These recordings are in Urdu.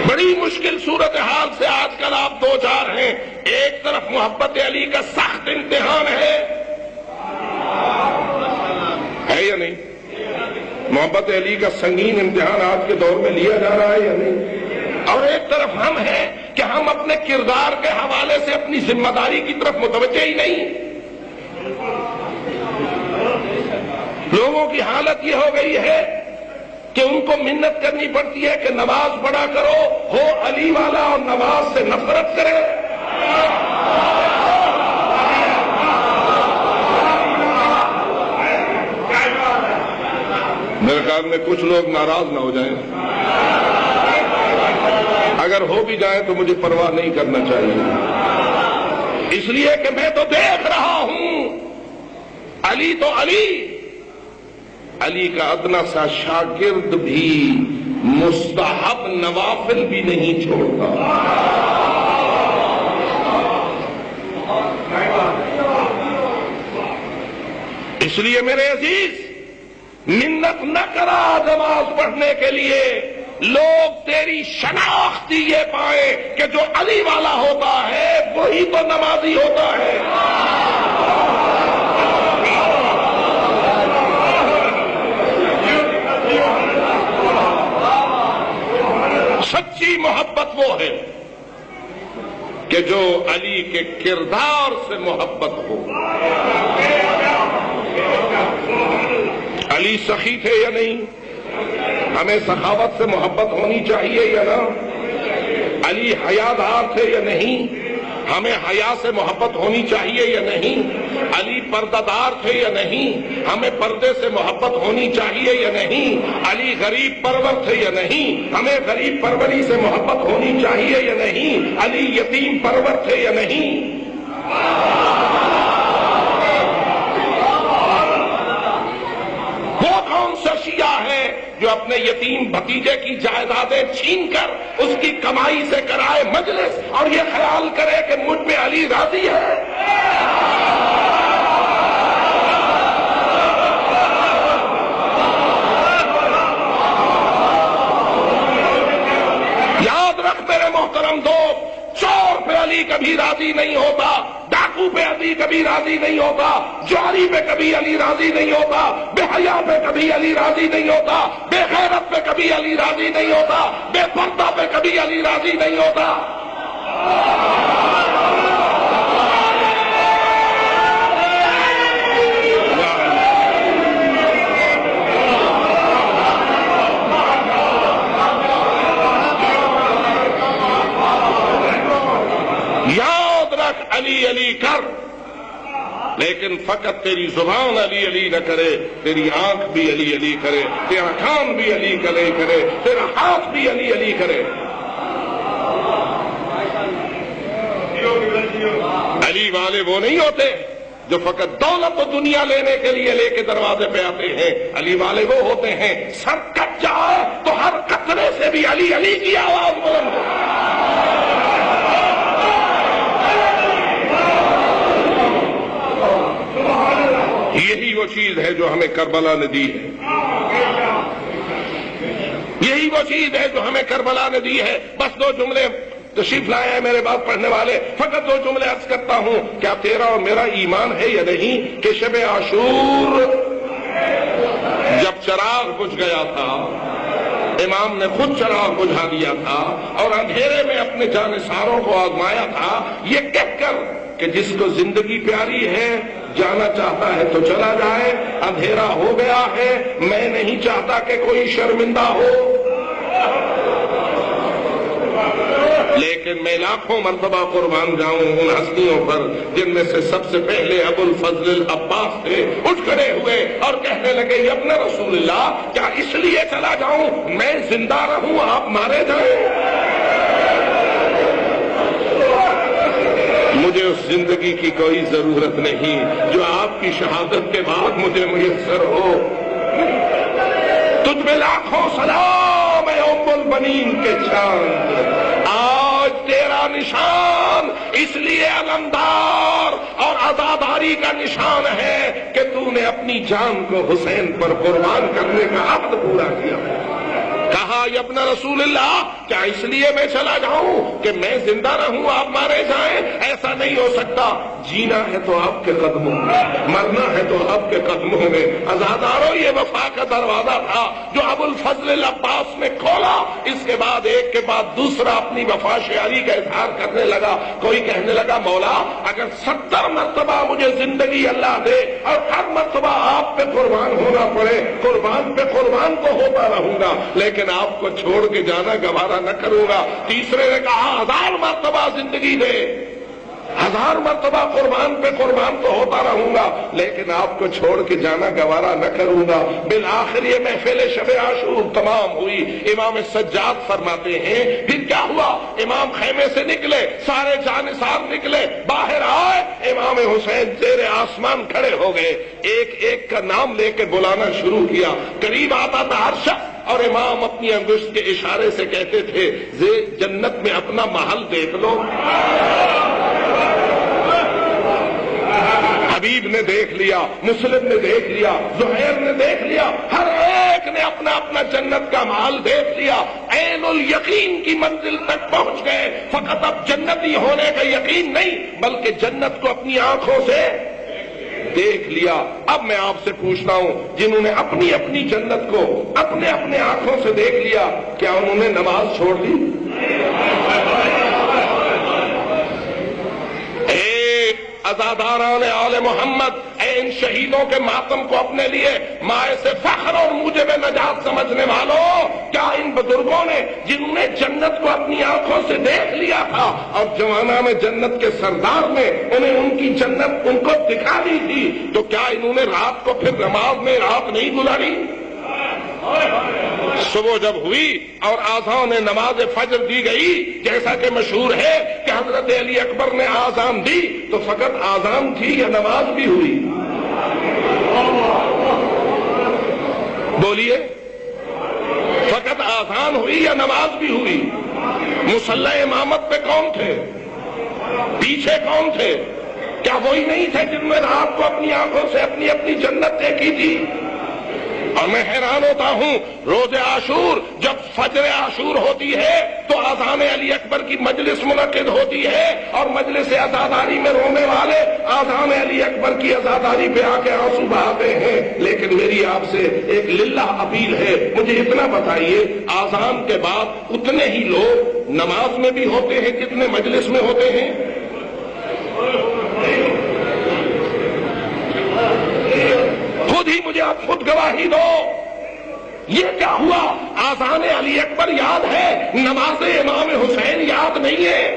بڑی مشکل صورتحال سے آج کل آپ دو چار ہیں. ایک طرف محبت علی کا سخت امتحان ہے یا نہیں؟ محبت علی کا سنگین امتحان آج کے دور میں لیا جا رہا ہے یا نہیں؟ اور ایک طرف ہم ہیں کہ ہم اپنے کردار کے حوالے سے اپنی ذمہ داری کی طرف متوجہ ہی نہیں. لوگوں کی حالت یہ ہو گئی ہے کہ ان کو منت کرنی پڑتی ہے کہ نماز پڑھا کرو، ہو علی والا اور نماز سے نفرت کرے. میرے خیال میں کچھ لوگ ناراض نہ ہو جائیں. اگر ہو بھی جائیں تو مجھے پرواہ نہیں کرنا چاہیے، اس لیے کہ میں تو دیکھ رہا ہوں علی تو علی کا ادنا سا شاگرد بھی مستحب نوافل بھی نہیں چھوڑتا. اس لیے میرے عزیز، منت نہ کرا نماز پڑھنے کے لیے. لوگ تیری شناخت یہ پائیں کہ جو علی والا ہوتا ہے وہی تو نمازی ہوتا ہے. سچی محبت وہ ہے کہ جو علی کے کردار سے محبت ہو. علی سخی تھے یا نہیں؟ ہمیں سخاوت سے محبت ہونی چاہیے یا نہ؟ علی حیادار تھے یا نہیں؟ ہمیں حیا سے محبت ہونی چاہیے یا نہیں؟ علی پردہ دار تھے یا نہیں؟ ہمیں پردے سے محبت ہونی چاہیے یا نہیں؟ علی غریب پرور تھے یا نہیں؟ ہمیں غریب پروری سے محبت ہونی چاہیے یا نہیں؟ علی یتیم پرور تھے یا نہیں؟ وہ کون سا شیعہ ہے جو اپنے یتیم بھتیجے کی جائیدادیں چھین کر اس کی کمائی سے کرائے مجلس اور یہ خیال کرے کہ مجھ پہ علی راضی ہے؟ یاد رکھ میرے محترم دوست، چور پہ علی کبھی راضی نہیں ہوتا، ڈاکو پہ علی کبھی راضی نہیں ہوتا، جواری پہ کبھی علی راضی نہیں ہوتا، بے حیا پہ کبھی علی راضی نہیں ہوتا، بے غیرت پہ کبھی علی راضی نہیں ہوتا، بے پردہ پہ کبھی علی راضی نہیں ہوتا. یاد رکھ، علی علی کر، لیکن فقط تیری زبان علی علی نہ کرے، تیری آنکھ بھی علی علی کرے، تیرا کان بھی علی علی کرے، تیرا ہاتھ بھی علی علی کرے. علی والے وہ نہیں ہوتے جو فقط دولت و دنیا لینے کے لیے لے کے دروازے پہ آتے ہیں. علی والے وہ ہوتے ہیں سر کٹ جائے تو ہر قطرے سے بھی علی علی کی آواز بلند ہو. یہی وہ چیز ہے جو ہمیں کربلا نے دی ہے، یہی وہ چیز ہے جو ہمیں کربلا نے دی ہے. بس دو جملے تشریف لائے ہیں میرے بات پڑھنے والے، فقط دو جملے عرض کرتا ہوں. کیا تیرا اور میرا ایمان ہے یا نہیں کہ شب عاشور جب چراغ بجھ گیا تھا، امام نے خود چراغ بجھا دیا تھا اور اندھیرے میں اپنے جانثاروں کو آزمایا تھا، یہ کہہ کر کہ جس کو زندگی پیاری ہے جانا چاہتا ہے تو چلا جائے، اندھیرا ہو گیا ہے، میں نہیں چاہتا کہ کوئی شرمندہ ہو. لیکن میں لاکھوں مرتبہ قربان جاؤں ان ہستیوں پر جن میں سے سب سے پہلے ابو الفضل العباس تھے. اٹھ کھڑے ہوئے اور کہنے لگے یا ابن رسول اللہ، کیا اس لیے چلا جاؤں میں زندہ رہوں آپ مارے جائیں؟ مجھے اس زندگی کی کوئی ضرورت نہیں جو آپ کی شہادت کے بعد مجھے میسر ہو. تجھ میں لاکھوں سلام اے ام البنین کے چاند، آج تیرا نشان اس لیے علمدار اور عزاداری کا نشان ہے کہ تو نے اپنی جان کو حسین پر قربان کرنے کا عہد پورا کیا. کہا یا ابن رسول اللہ، کیا اس لیے میں چلا جاؤں کہ میں زندہ رہوں آپ مارے جائیں؟ ایسا نہیں ہو سکتا، جینا ہے تو آپ کے قدموں میں، مرنا ہے تو آپ کے قدموں میں۔ عزادارو، یہ وفا کا دروازہ تھا جو ابو الفضل العباس نے کھولا، اس کے بعد ایک کے بعد دوسرا اپنی وفا شیاری کا اظہار کرنے لگا۔ کوئی کہنے لگا مولا اگر 70 مرتبہ مجھے زندگی اللہ دے اور ہر مرتبہ آپ پہ قربان ہونا پڑے، قربان پہ قربان تو ہوتا رہوں گا، لیکن آپ کو چھوڑ کے جانا گوارا نہ کروں گا۔ تیسرے نے کہا 1000 مرتبہ زندگی دے، 1000 مرتبہ قربان پہ قربان تو ہوتا رہوں گا، لیکن آپ کو چھوڑ کے جانا گوارا نہ کروں گا۔ بالآخر یہ محفل شب عاشور تمام ہوئی۔ امام سجاد فرماتے ہیں پھر کیا ہوا؟ امام خیمے سے نکلے، سارے جانثار نکلے، باہر آئے، امام حسین زیر آسمان کھڑے ہو گئے، ایک ایک کا نام لے کے بلانا شروع کیا۔ قریب آتا تھا ہر شخص اور امام اپنی انگشت کے اشارے سے کہتے تھے جنت میں اپنا محل دیکھ لو۔ حبیب نے دیکھ لیا، مسلم نے دیکھ لیا، زہیر نے دیکھ لیا، ہر ایک نے اپنا اپنا جنت کا محل دیکھ لیا، عین الیقین کی منزل تک پہنچ گئے۔ فقط اب جنتی ہونے کا یقین نہیں بلکہ جنت کو اپنی آنکھوں سے دیکھ لیا۔ اب میں آپ سے پوچھتا ہوں جنہوں نے اپنی اپنی جنت کو اپنے اپنے آنکھوں سے دیکھ لیا، کیا انہوں نے نماز چھوڑ دی؟ عزاداران آل محمد، اے ان شہیدوں کے ماتم کو اپنے لیے مائے سے فخر اور موجب نجات سمجھنے والوں، کیا ان بزرگوں نے جنہوں نے جنت کو اپنی آنکھوں سے دیکھ لیا تھا اور جوانہ میں جنت کے سردار نے انہیں ان کی جنت ان کو دکھا دی تھی، تو کیا انہوں نے رات کو پھر نماز میں رات نہیں گزاری؟ صبح جب ہوئی اور آذان نماز فجر دی گئی، جیسا کہ مشہور ہے کہ حضرت علی اکبر نے آذان دی، تو فقط آذان تھی یا نماز بھی ہوئی؟ بولیے، فقط آذان ہوئی یا نماز بھی ہوئی؟ مصلی امامت پہ کون تھے؟ پیچھے کون تھے؟ کیا وہی نہیں تھے جن میں رات کو اپنی آنکھوں سے اپنی اپنی جنت دیکھی تھی؟ اور میں حیران ہوتا ہوں، روز عاشور جب فجر عاشور ہوتی ہے تو اذان علی اکبر کی مجلس منعقد ہوتی ہے اور مجلس عزاداری میں رونے والے اذان علی اکبر کی عزاداری پہ آ کے آنسو بہاتے ہیں۔ لیکن میری آپ سے ایک للہ اپیل ہے، مجھے اتنا بتائیے اذان کے بعد اتنے ہی لوگ نماز میں بھی ہوتے ہیں جتنے مجلس میں ہوتے ہیں؟ خود ہی مجھے آپ خود گواہی دو، یہ کیا ہوا؟ آذان علی اکبر یاد ہے، نماز امام حسین یاد نہیں ہے۔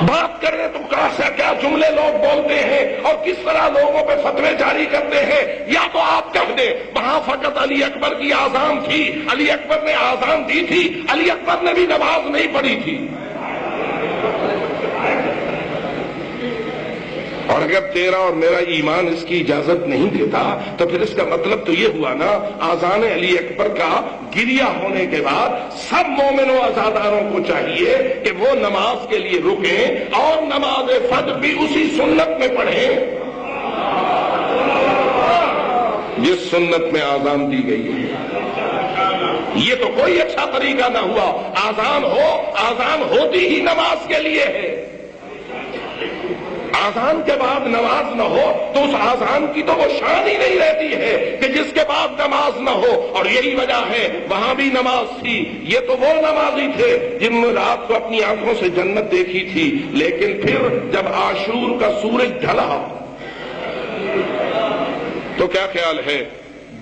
بات کریں تو کیا جملے لوگ بولتے ہیں اور کس طرح لوگوں پہ فتوے جاری کرتے ہیں۔ یا تو آپ کہہ دیں وہاں فقط علی اکبر کی آذان تھی، علی اکبر نے آذان دی تھی، علی اکبر نے بھی نماز نہیں پڑھی تھی۔ اور اگر تیرا اور میرا ایمان اس کی اجازت نہیں دیتا تو پھر اس کا مطلب تو یہ ہوا نا، آذان علی اکبر کا گریہ ہونے کے بعد سب مومن و عزاداروں کو چاہیے کہ وہ نماز کے لیے رکیں اور نماز فجر بھی اسی سنت میں پڑھیں جس سنت میں آذان دی گئی ہے۔ یہ تو کوئی اچھا طریقہ نہ ہوا، آذان ہوتی ہی نماز کے لیے ہے، آذان کے بعد نماز نہ ہو تو اس آذان کی تو وہ شان ہی نہیں رہتی ہے کہ جس کے بعد نماز نہ ہو۔ اور یہی وجہ ہے وہاں بھی نماز تھی، یہ تو وہ نمازی تھے جنہوں نے رات کو اپنی آنکھوں سے جنت دیکھی تھی، لیکن پھر جب عاشور کا سورج ڈھلا تو کیا خیال ہے؟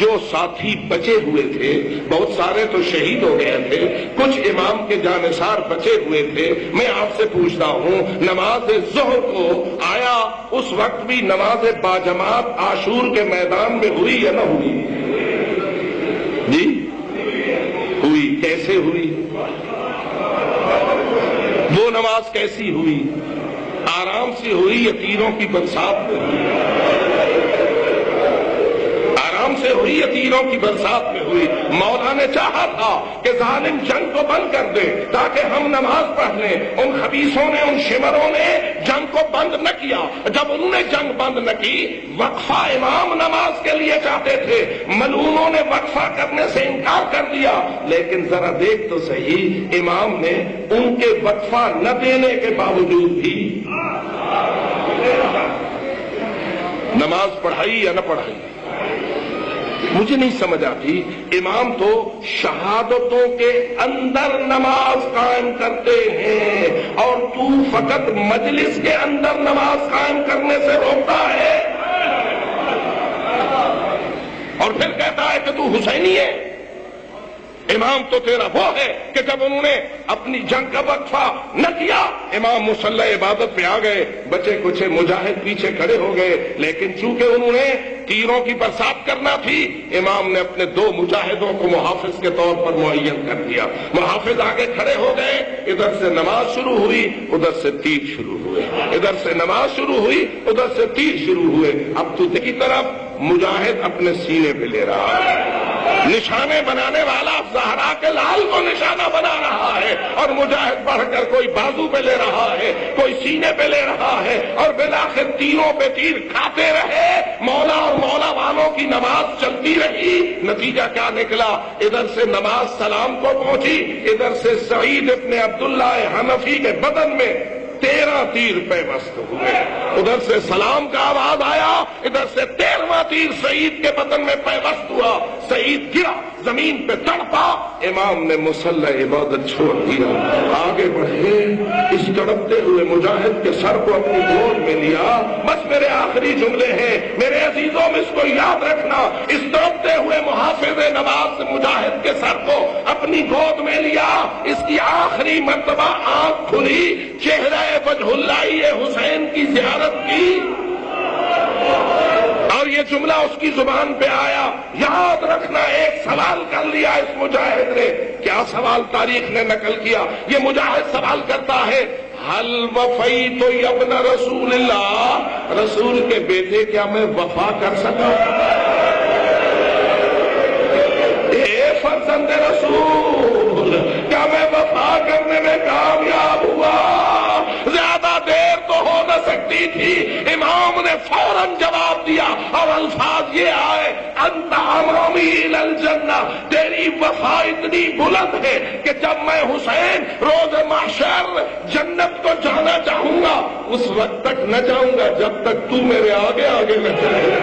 جو ساتھی بچے ہوئے تھے، بہت سارے تو شہید ہو گئے تھے، کچھ امام کے جانثار بچے ہوئے تھے۔ میں آپ سے پوچھتا ہوں نماز ظہر کو آیا اس وقت بھی نماز باجماعت عاشور کے میدان میں ہوئی یا نہ ہوئی؟ جی ہوئی۔ کیسے ہوئی؟ وہ نماز کیسی ہوئی؟ آرام سے ہوئی یا تیروں کی برسات میں ہوئی؟ سے ہوئی یا تیروں کی برسات میں ہوئی، مولا نے چاہا تھا کہ ظالم جنگ کو بند کر دے تاکہ ہم نماز پڑھ لیں۔ ان خبیثوں نے، ان شمروں نے جنگ کو بند نہ کیا۔ جب انہوں نے جنگ بند نہ کی، وقفہ امام نماز کے لیے چاہتے تھے، ملعونوں نے وقفہ کرنے سے انکار کر دیا۔ لیکن ذرا دیکھ تو صحیح، امام نے ان کے وقفہ نہ دینے کے باوجود بھی نماز پڑھائی یا نہ پڑھائی؟ مجھے نہیں سمجھ آتی۔ امام تو شہادتوں کے اندر نماز قائم کرتے ہیں اور تو فقط مجلس کے اندر نماز قائم کرنے سے روکتا ہے، اور پھر کہتا ہے کہ تو حسینی ہے۔ امام تو تیرا وہ ہے کہ جب انہوں نے اپنی جنگ کا وقفہ نہ کیا، امام مصلی عبادت پہ آ گئے، بچے کچھ مجاہد پیچھے کھڑے ہو گئے، لیکن چونکہ انہوں نے تیروں کی برسات کرنا تھی، امام نے اپنے 2 مجاہدوں کو محافظ کے طور پر معین کر دیا۔ محافظ آگے کھڑے ہو گئے، ادھر سے نماز شروع ہوئی، ادھر سے تیر شروع ہوئے، ادھر سے نماز شروع ہوئی، ادھر سے تیر شروع ہوئے۔ اب تو کی طرف مجاہد اپنے سینے پہ لے رہا ہے، نشانے بنانے والا زہرا کے لال کو نشانہ بنا رہا ہے، اور مجاہد بڑھ کر کوئی بازو پہ لے رہا ہے، کوئی سینے پہ لے رہا ہے، اور بالآخر تیروں پہ تیر کھاتے رہے۔ مولا اور مولا والوں کی نماز چلتی رہی۔ نتیجہ کیا نکلا؟ ادھر سے نماز سلام کو پہنچی، ادھر سے سعید ابن عبداللہ حنفی کے بدن میں 13 تیر پیوست ہوئے۔ ادھر سے سلام کا آواز آیا، ادھر سے 13واں تیر سعید کے بدن میں پیوست ہوا۔ سعید گرا، زمین پہ تڑپا، امام نے مصلی عبادت چھوڑ دیا، آگے بڑھے، اس تڑپتے ہوئے مجاہد کے سر کو اپنی گود میں لیا۔ بس میرے آخری جملے ہیں میرے عزیزوں، میں اس کو یاد رکھنا، اس تڑپتے ہوئے محافظ نماز مجاہد کے سر کو اپنی گود میں لیا، اس کی آخری مرتبہ آنکھ کھلی، چہرہ وجہ اللہ حسین کی زیارت کی، اور یہ جملہ اس کی زبان پہ آیا۔ یاد رکھنا، ایک سوال کر لیا اس مجاہد نے۔ کیا سوال تاریخ نے نقل کیا؟ یہ مجاہد سوال کرتا ہے، حل وفیت ابن رسول اللہ، رسول کے بیٹے کیا میں وفا کر سکا؟ اے فرزند رسول، کیا میں وفا کرنے میں کامیاب ہوا؟ زیادہ دیر تو ہو نہ سکتی تھی۔ امام نے فوراً جواب دیا، اور الفاظ یہ آئے، انت امامی الی الجنہ، تیری وفا اتنی بلند ہے کہ جب میں حسین روز محشر جنت کو جانا چاہوں گا، اس وقت تک نہ جاؤں گا جب تک تو میرے آگے آگے نہ چلے،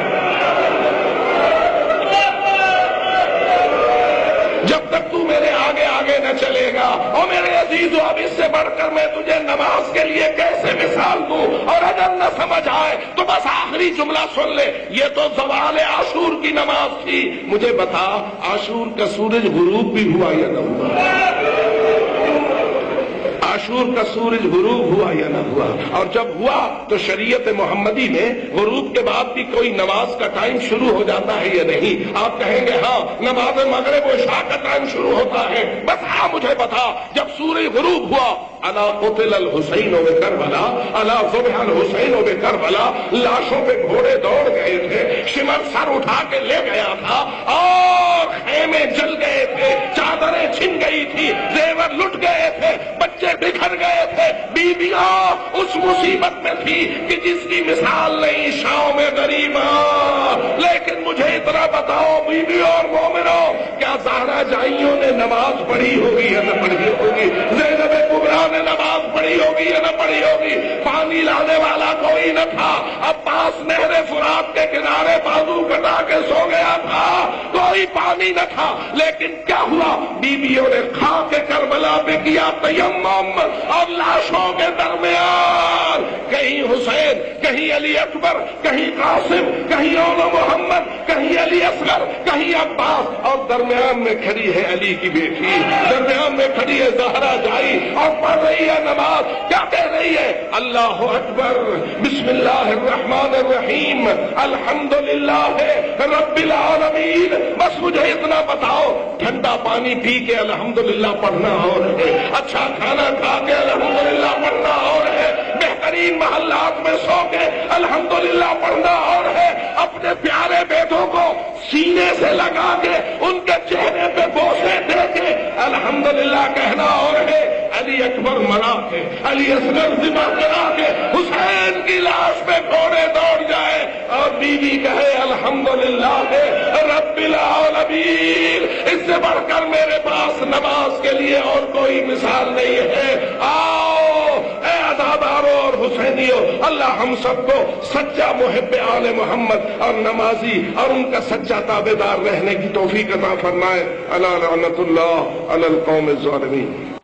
جب تک تو میرے آگے آگے نہ چلے گا۔ اور میرے عزیزو، اب اس سے بڑھ کر میں تجھے نماز کے لیے کیسے مثال دوں؟ اور اگر نہ سمجھ آئے تو بس آخری جملہ سن لے، یہ تو زوال عاشور کی نماز تھی۔ مجھے بتا، عاشور کا سورج غروب بھی ہوا یا نہ ہوا؟ عاشور کا سورج غروب ہوا یا نہ ہوا؟ اور جب ہوا تو شریعت محمدی میں غروب کے بعد بھی کوئی نماز کا ٹائم شروع ہو جاتا ہے یا نہیں؟ آپ کہیں گے ہاں، نماز مغرب و عشاء کا ٹائم شروع ہوتا ہے۔ بس ہاں، مجھے بتا، جب سورج غروب ہوا، الا قتل الحسین بکربلا، الا ذبح الحسین بکربلا، لاشوں پہ گھوڑے دوڑ گئے تھے، شمر سر اٹھا کے لے گیا تھا، اور خیمے جل گئے تھے، چادریں چھن گئی تھی، زیور لٹ گئے تھے، بچے بکھر گئے تھے، بیویاں اس مصیبت میں تھی کہ جس کی مثال نہیں شام میں غریباں۔ لیکن مجھے اتنا بتاؤ بیویوں اور مومنوں، کیا زہرا جائیوں نے نماز پڑھی ہوگی یا نہ پڑھی ہوگی؟ زینب کبریٰ نے نماز پڑھی ہوگی یا نہ پڑھی ہوگی؟ پانی لانے والا کوئی نہ تھا، عباس نہر فرات کے کنارے بازو کٹا کے سو گیا تھا، کوئی پانی نہ تھا، لیکن کیا ہوا؟ بیویوں نے خاک کربلا پہ کیا تیمم، اور لاشوں کے درمیان کہیں حسین، کہیں علی اکبر، کہیں قاسم، کہیں اولو محمد، کہیں علی اصغر، کہیں عباس، اور درمیان میں کھڑی ہے علی کی بیٹی، درمیان میں کھڑی ہے زہرا جائی، اور پڑھ رہی ہے نماز۔ کیا کہہ رہی ہے؟ اللہ اکبر، بسم اللہ الرحمن الرحیم، الحمدللہ رب العالمین۔ بس مجھے اتنا بتاؤ، ٹھنڈا پانی پی کے الحمدللہ پڑھنا اور ہے، اچھا کھانا کھا کے الحمدللہ پڑھنا اور ہے، بہترین ترین محلات میں سو کے الحمدللہ پڑھنا اور ہے، اپنے پیارے بیٹوں کو سینے سے لگا کے ان کے چہرے پہ بوسے دے کے الحمدللہ کہنا اور ہے، علی اکبر منا کے، علی اصغر ذبح کرا کے حسین کی لاش پہ گھوڑے دوڑ جائے اور بیوی کہے الحمدللہ کے رب العالمین، اس سے بڑھ کر میرے پاس نماز کے لیے اور کوئی مثال نہیں ہے۔ آؤ اے عزادارو اور حسینیو، اللہ ہم سب کو سچا محب آل محمد اور نمازی اور ان کا سچا تابعدار رہنے کی توفیق عطا فرمائے۔ الا لعنت اللہ علی القوم الظالمین۔